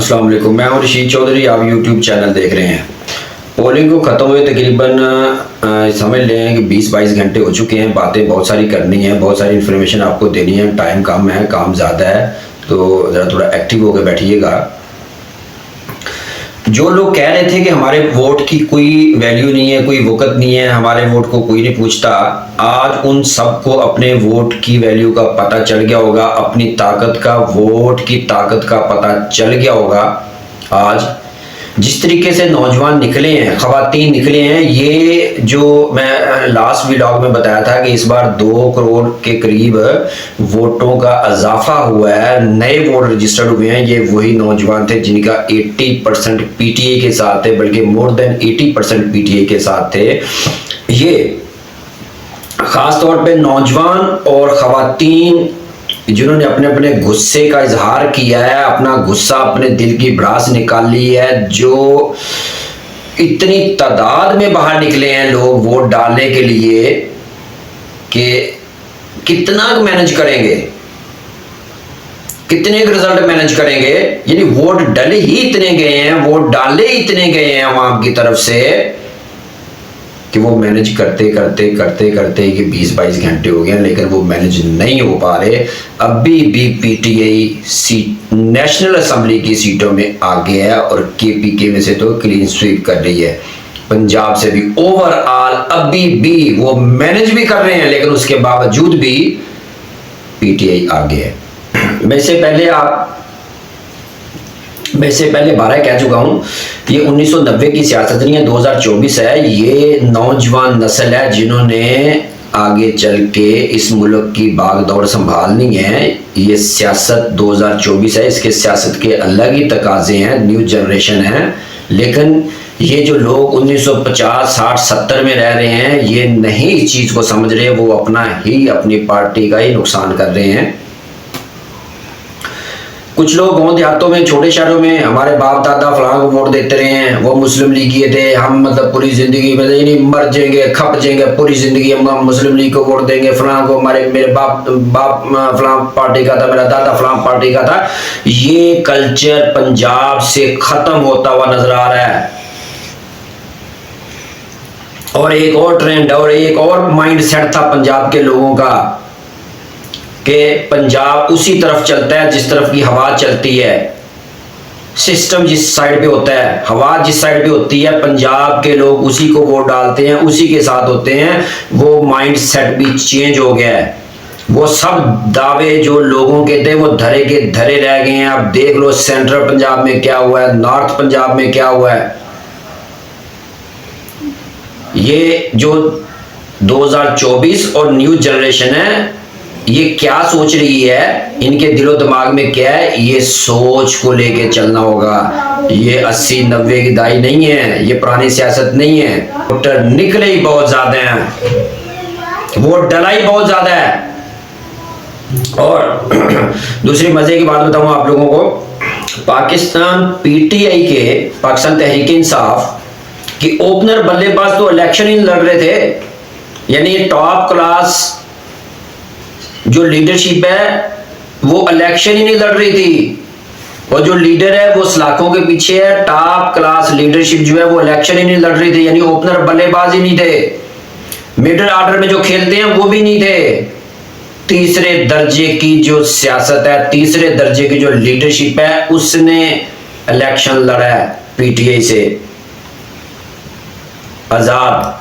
अस्सलाम वालेकुम, मैं हूं रशीद चौधरी। आप यूट्यूब चैनल देख रहे हैं। पोलिंग को ख़त्म हुए तकरीबन समझ लें कि 20-22 घंटे हो चुके हैं। बातें बहुत सारी करनी है, बहुत सारी इन्फॉर्मेशन आपको देनी है। टाइम कम है, काम ज़्यादा है, तो ज़रा थोड़ा एक्टिव होकर बैठिएगा। जो लोग कह रहे थे कि हमारे वोट की कोई वैल्यू नहीं है, कोई वक़्त नहीं है, हमारे वोट को कोई नहीं पूछता, आज उन सबको अपने वोट की वैल्यू का पता चल गया होगा। अपनी ताकत का, वोट की ताकत का पता चल गया होगा। आज जिस तरीके से नौजवान निकले हैं, ख़वातीन निकले हैं, ये जो मैं लास्ट व्लॉग में बताया था कि इस बार 2 करोड़ के करीब वोटों का इजाफा हुआ है, नए वोट रजिस्टर्ड हुए हैं। ये वही नौजवान थे जिनका 80% पीटीआई के साथ थे, बल्कि मोर देन 80% पीटीआई के साथ थे। ये ख़ास तौर पे नौजवान और ख़वातीन जिन्होंने अपने अपने गुस्से का इजहार किया है, अपना गुस्सा, अपने दिल की भड़ास निकाल ली है, जो इतनी तादाद में बाहर निकले हैं लोग वोट डालने के लिए कि कितना मैनेज करेंगे, कितने रिजल्ट मैनेज करेंगे। यानी वोट डले ही इतने गए हैं, वोट डाले इतने गए हैं अवाम की तरफ से कि वो मैनेज करते करते कि 20-22 घंटे हो गए, लेकिन वो मैनेज नहीं हो पा रहे। अभी भी पीटीआई सीट नेशनल असेंबली की सीटों में आगे है और केपीके में से तो क्लीन स्वीप कर रही है। पंजाब से भी ओवरऑल अभी भी वो मैनेज भी कर रहे हैं, लेकिन उसके बावजूद भी पीटीआई आगे है। मैं से पहले 12 कह चुका हूँ, ये 1990 की सियासत नहीं है, 2024 है। ये नौजवान नस्ल है जिन्होंने आगे चल के इस मुल्क की भागदौड़ संभालनी है। ये सियासत 2024 है, इसके सियासत के अलग ही तकाजे हैं, न्यू जनरेशन है। लेकिन ये जो लोग 1950, 60, 70 में रह रहे हैं, ये नहीं इस चीज़ को समझ रहे, वो अपनी पार्टी का ही नुकसान कर रहे हैं। कुछ लोग गाँव देहातों में, छोटे शहरों में हमारे बाप दादा फलां को वोट देते रहे हैं, वो मुस्लिम लीग किए थे, हम मतलब पूरी जिंदगी में मर जाएंगे, खप जाएंगे, पूरी जिंदगी हम मुस्लिम लीग को वोट देंगे, फलां को, मेरे बाप फलां पार्टी का था, मेरा दादा फलां पार्टी का था। ये कल्चर पंजाब से खत्म होता हुआ नजर आ रहा है। और एक और ट्रेंड और एक और माइंड सेट था पंजाब के लोगों का कि पंजाब उसी तरफ चलता है जिस तरफ की हवा चलती है। सिस्टम जिस साइड पे होता है, हवा जिस साइड पे होती है, पंजाब के लोग उसी को वोट डालते हैं, उसी के साथ होते हैं। वो माइंड सेट भी चेंज हो गया है। वो सब दावे जो लोगों के थे वो धरे के धरे रह गए हैं। आप देख लो सेंट्रल पंजाब में क्या हुआ है, नॉर्थ पंजाब में क्या हुआ है। ये जो 2024 और न्यू जनरेशन है, ये क्या सोच रही है, इनके दिलो दिमाग में क्या है, ये सोच को लेके चलना होगा। ये 80-90 की दाई नहीं है, ये पुरानी सियासत नहीं है। वोटर निकले ही बहुत ज्यादा हैं, वोट डला ही बहुत ज्यादा है। और दूसरी मजे की बात बताऊं आप लोगों को, पाकिस्तान पीटीआई के, पाकिस्तान तहरीक इंसाफ की ओपनर बल्लेबाज तो इलेक्शन ही लड़ रहे थे। यानी टॉप क्लास जो लीडरशिप है वो इलेक्शन ही नहीं लड़ रही थी, और जो लीडर है वो सलाखों के पीछे है। टॉप क्लास लीडरशिप जो है वो इलेक्शन ही नहीं लड़ रही थी, यानी ओपनर बल्लेबाज ही नहीं थे। मिडिल ऑर्डर में जो खेलते हैं वो भी नहीं थे। तीसरे दर्जे की जो सियासत है, तीसरे दर्जे की जो लीडरशिप है, उसने इलेक्शन लड़ा है पीटीआई से आजाद,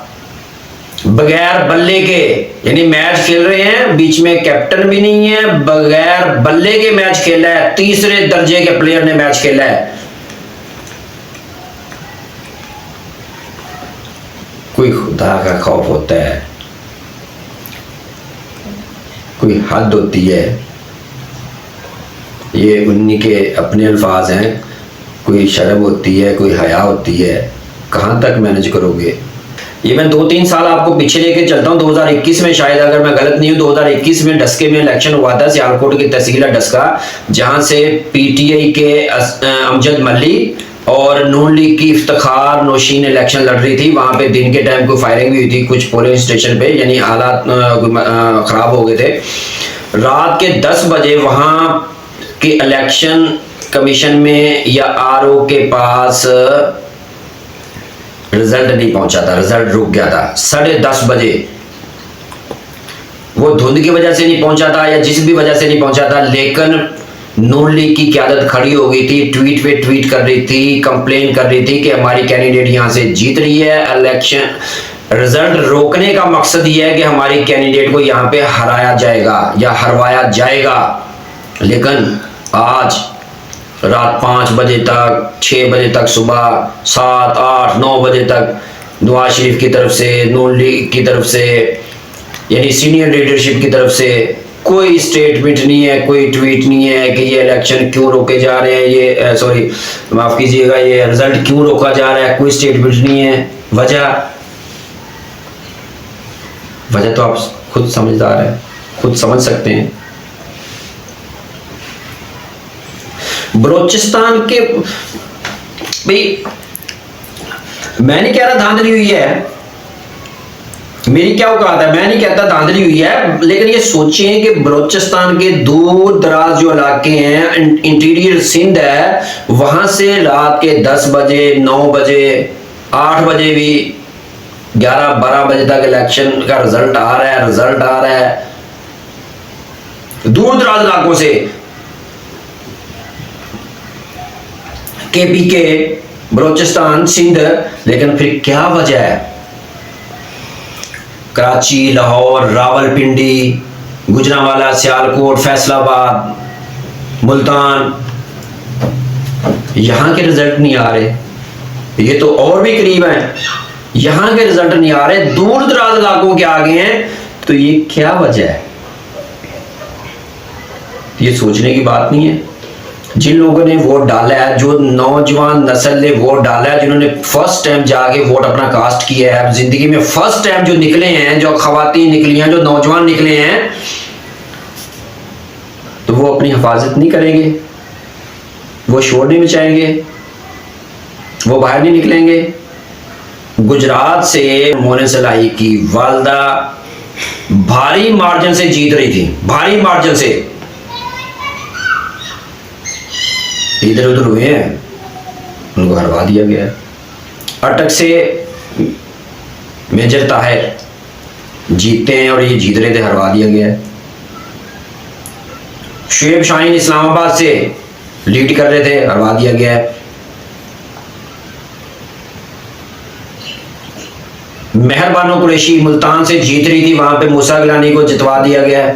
बगैर बल्ले के। यानी मैच खेल रहे हैं, बीच में कैप्टन भी नहीं है, बगैर बल्ले के मैच खेला है। तीसरे दर्जे के प्लेयर ने मैच खेला है। कोई खुदा का खौफ होता है, कोई हद होती है। ये उन्हीं के अपने अल्फाज हैं। कोई शर्म होती है, कोई हया होती है। कहां तक मैनेज करोगे। ये मैं 2-3 साल आपको पीछे लेके चलता हूँ। 2021 में शायद, अगर मैं गलत नहीं हूँ, 2021 में डस्के में इलेक्शन हुआ था, सियालकोट की तहसील है डस्का, जहां से पीटीआई के अमजद मल्ली और नून लीग की इफ्तिखार नौशीन इलेक्शन लड़ रही थी। वहां पे दिन के टाइम कोई फायरिंग भी हुई थी कुछ पोलिंग स्टेशन पे, यानी हालात खराब हो गए थे। रात के 10 बजे वहां के इलेक्शन कमीशन में या आरओ के पास रिजल्ट नहीं पहुंचा था, रिजल्ट रुक गया था 10:30 बजे। वो धुंध की वजह से नहीं पहुंचा था या जिस भी वजह से नहीं पहुंचा था, लेकिन नून लीग की क़यादत खड़ी हो गई थी, ट्वीट पे ट्वीट कर रही थी, कंप्लेन कर रही थी कि हमारी कैंडिडेट यहां से जीत रही है। इलेक्शन रिजल्ट रोकने का मकसद ये है कि हमारी कैंडिडेट को यहां पे हराया जाएगा या हरवाया जाएगा। लेकिन आज रात 5 बजे तक, 6 बजे तक, सुबह 7, 8, 9 बजे तक नवाज शरीफ की तरफ से, नून लीग की तरफ से, यानी सीनियर लीडरशिप की तरफ से कोई स्टेटमेंट नहीं है, कोई ट्वीट नहीं है कि ये इलेक्शन क्यों रोके जा रहे हैं, ये सॉरी माफ कीजिएगा, ये रिजल्ट क्यों रोका जा रहा है, कोई स्टेटमेंट नहीं है। वजह तो आप खुद समझदार हैं, खुद समझ सकते हैं। बलोचिस्तान के भाई, मैं नहीं कह रहा धांधली हुई है, मेरी क्या औकात है, मैं नहीं कहता धांधली हुई है, लेकिन ये सोचिए कि बलोचिस्तान के दूर दराज जो इलाके हैं, इंटीरियर सिंध है, वहां से रात के 10 बजे, 9 बजे, 8 बजे भी 11-12 बजे तक इलेक्शन का रिजल्ट आ रहा है दूर दराज इलाकों से। केपीके, बलोचिस्तान, सिंध, लेकिन फिर क्या वजह है? कराची, लाहौर, रावलपिंडी, गुजरांवाला, सियालकोट, फैसलाबाद, मुल्तान, यहां के रिजल्ट नहीं आ रहे। ये तो और भी करीब हैं, यहां के रिजल्ट नहीं आ रहे, दूर दराज इलाकों के आगे हैं। तो ये क्या वजह है? ये सोचने की बात नहीं है। जिन लोगों ने वोट डाला है, जो नौजवान नस्ल ने वोट डाला है, जिन्होंने फर्स्ट टाइम जाके वोट अपना कास्ट किया है, जिंदगी में फर्स्ट टाइम जो निकले हैं, जो खवातीन निकली हैं, जो नौजवान निकले हैं, तो वो अपनी हिफाजत नहीं करेंगे, वो शोर नहीं मचाएंगे, वो बाहर नहीं निकलेंगे। गुजरात से मोने सलाही की वालदा भारी मार्जिन से जीत रही थी, भारी मार्जिन से, इधर उधर हुए हैं, उनको हरवा दिया गया। अटक से मेजर ताहिर जीतते हैं और ये जीत रहे थे, हरवा दिया गया। शुएब शाहीन इस्लामाबाद से लीड कर रहे थे, हरवा दिया गया। मेहरबानो कुरैशी मुल्तान से जीत रही थी, वहां पे मूसा गिलानी को जितवा दिया गया।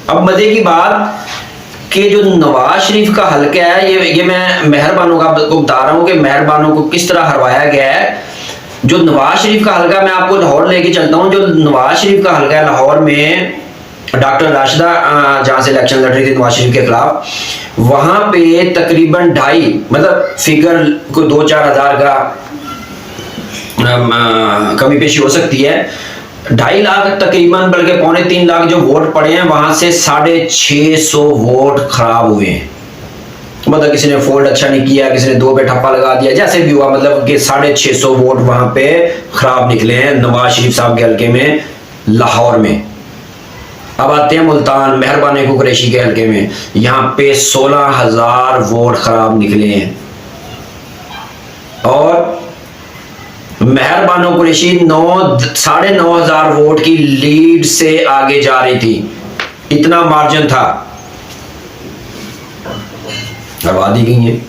अब मजे की बात कि जो नवाज शरीफ का हल्का है, ये मैं मेहरबानों का बता रहा हूं कि मेहरबानों को किस तरह हरवाया गया है। जो नवाज शरीफ का हल्का, मैं आपको लाहौर लेके चलता हूं। जो नवाज शरीफ का हल्का है लाहौर में, डॉक्टर राशिदा जहां से इलेक्शन लड़ रही थी नवाज शरीफ के खिलाफ, वहां पे तकरीबन 2.5 मतलब फिगर को 2-4 हज़ार का कमी पेशी हो सकती है। 2.5 लाख तकरीबन, बल्कि 3.25 लाख जो वोट पड़े हैं, वहां से 650 वोट खराब हुए हैं। मतलब किसी ने फोल्ड अच्छा नहीं किया, किसी ने 2 पे ठप्पा लगा दिया, जैसे भी हुआ, मतलब कि 650 वोट वहां पे खराब निकले हैं नवाज शरीफ साहब के हल्के में, लाहौर में। अब आते हैं मुल्तान, मेहरबानी कुरैशी के हल्के में, यहाँ पे 16,000 वोट खराब निकले हैं और मेहरबानो कुरैशी 9,500 वोट की लीड से आगे जा रही थी। इतना मार्जिन था, हरवा दी गई है।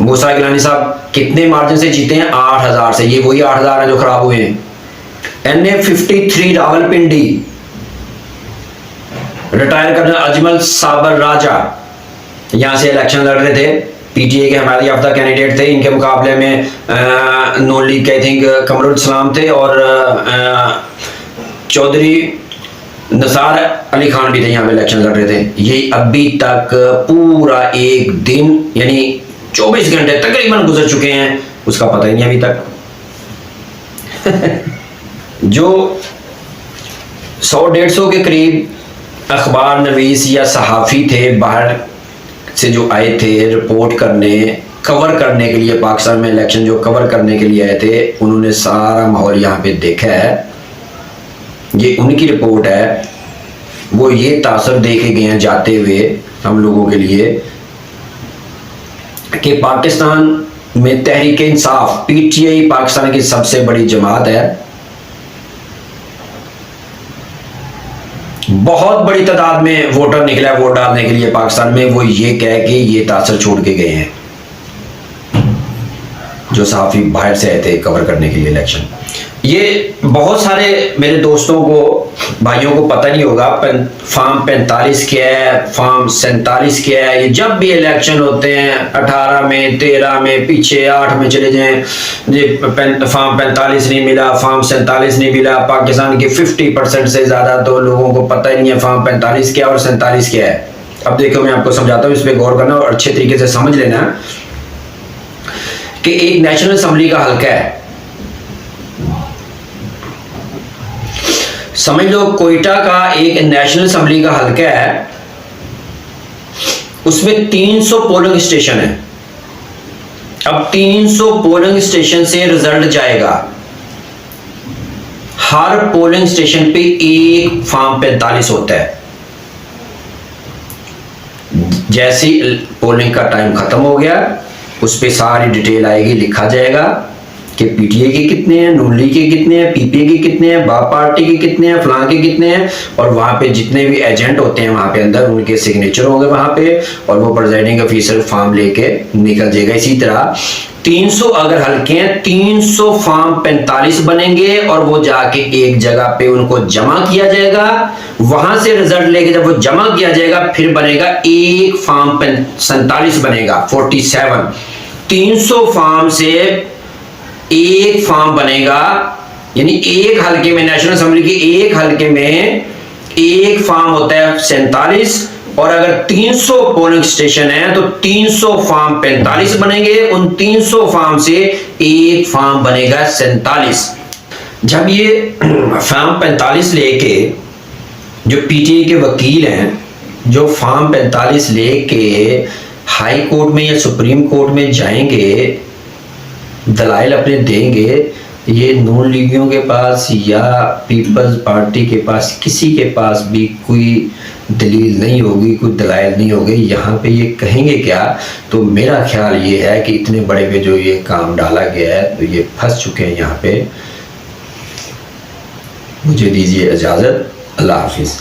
मूसा गिलानी साहब कितने मार्जिन से जीते हैं? 8,000 से। ये वही 8,000 है जो खराब हुए हैं। NA53 Rawalpindi, retire colonel Ajmal साबर राजा यहां से इलेक्शन लड़ रहे थे, पीटीए के हमारे याफ्ता कैंडिडेट थे। इनके मुकाबले में नून लीग के आई थिंक कमरुल इस्लाम थे और चौधरी नसार अली खान भी थे, यहाँ पे इलेक्शन लड़ रहे थे। ये अभी तक पूरा एक दिन यानी 24 घंटे तकरीबन गुजर चुके हैं, उसका पता ही नहीं अभी तक। जो 100-150 के करीब अखबार नवीस या सहाफ़ी थे बाहर से जो आए थे रिपोर्ट करने, कवर करने के लिए, पाकिस्तान में इलेक्शन जो कवर करने के लिए आए थे, उन्होंने सारा माहौल यहाँ पे देखा है। ये उनकी रिपोर्ट है, वो ये तासर दे के गए हैं जाते हुए हम लोगों के लिए कि पाकिस्तान में तहरीक इंसाफ पीटीआई पाकिस्तान की सबसे बड़ी जमात है। बहुत बड़ी तादाद में वोटर निकला वोट डालने के लिए पाकिस्तान में, वो ये कह के ये तासर छोड़ के गए हैं जो सहाफी बाहर से आए थे कवर करने के लिए इलेक्शन। ये बहुत सारे मेरे दोस्तों को भाइयों को पता नहीं होगा फॉर्म 45 क्या है, फॉर्म 47 क्या है। ये जब भी इलेक्शन होते हैं 18 में 13 में पीछे 8 में चले जाएं, ये फॉर्म 45 नहीं मिला, फॉर्म 47 नहीं मिला। पाकिस्तान के 50% से ज़्यादा तो लोगों को पता ही नहीं है फॉर्म 45 क्या और 47 क्या है। अब देखो मैं आपको समझाता हूँ, इस पर गौर करना और अच्छे तरीके से समझ लेना कि एक नेशनल असेंबली का हल्का है, समझ लो कोयटा का एक नेशनल असेंबली का हल्का है, उसमें 300 पोलिंग स्टेशन है। अब 300 पोलिंग स्टेशन से रिजल्ट जाएगा, हर पोलिंग स्टेशन पे एक फॉर्म 45 होता है। जैसे ही पोलिंग का टाइम खत्म हो गया उस पर सारी डिटेल आएगी, लिखा जाएगा कि पीटीआई के कितने हैं, नून लीग के कितने हैं, पीपीआई के कितने हैं, बाप पार्टी के कितने हैं, फलां के कितने हैं। और वहां पे जितने भी एजेंट होते हैं वहां पे अंदर उनके सिग्नेचर होंगे वहां पे, और वो प्रेजाइडिंग ऑफिसर फॉर्म लेके निकल जाएगा। इसी तरह 300 अगर हल्के हैं 300 फॉर्म 45 बनेंगे और वो जाके एक जगह पे उनको जमा किया जाएगा। वहां से रिजल्ट लेके जब वो जमा किया जाएगा फिर बनेगा एक फॉर्म 47 बनेगा 47। 300 फॉर्म से एक फॉर्म बनेगा, यानी एक हल्के में नेशनल असेंबली के एक हल्के में एक फॉर्म होता है 47, और अगर 300 पोलिंग स्टेशन है तो 300 फॉर्म 45 बनेंगे। उन 300 फॉर्म से एक फॉर्म बनेगा 47। जब ये फॉर्म 45 लेके जो पीटीआई के वकील हैं जो फॉर्म 45 लेके हाई कोर्ट में या सुप्रीम कोर्ट में जाएंगे, दलाइल अपने देंगे, ये नून लीगियों के पास या पीपल्स पार्टी के पास किसी के पास भी कोई दलील नहीं होगी, कोई दलाइल नहीं होगी। यहाँ पे ये कहेंगे क्या? तो मेरा ख्याल ये है कि इतने बड़े पे जो ये काम डाला गया है तो ये फंस चुके हैं यहाँ पे। मुझे दीजिए इजाज़त, अल्लाह हाफिज़।